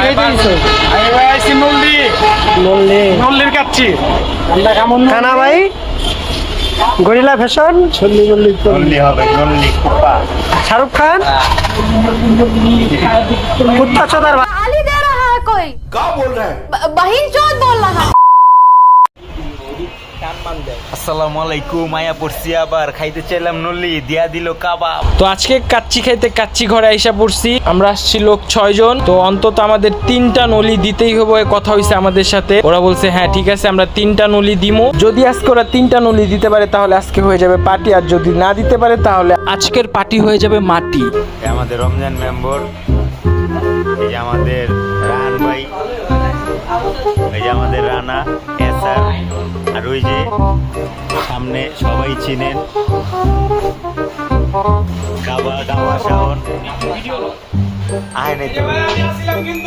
খাইতে দিছো? আমি ভাই আইছি নল্লি বললে নল্লির কাচ্ছি আমরা কেমন কানা ভাই গরিলা ফ্যাশন চল্লি চল্লি নল্লি হবে নল্লি কুপা শাহরুখ খান কুত্তা চোদার गाली दे रहा है कोई क्या बोल रहा है बहिन चौथ बोल रहा है আসসালামু আলাইকুম মায়া পড়ছি আবার খাইতে চাইলাম নল্লি দিয়া দিল কাবাব। তো আজকে কাচ্চি খাইতে কাচ্চি ঘরে আইসা পড়ছি। আমরা আসছি লোক 6 জন, তো অন্তত আমাদের 3টা নলি দিতেই হবে, কথা হইছে আমাদের সাথে। ওরা বলছে হ্যাঁ ঠিক আছে আমরা 3টা নলি দিমু। যদি আজকে ওরা 3টা নলি দিতে পারে তাহলে আজকে হয়ে যাবে পার্টি, আর যদি না দিতে পারে তাহলে আজকের পার্টি হয়ে যাবে মাটি। আমাদের রমজান মেম্বার, এই যে আমাদের রান ভাই, এই যে আমাদের রানা এসার, আর ওই যে সামনে সবাই চিনেন কাবা শাওন আয় নাই তো।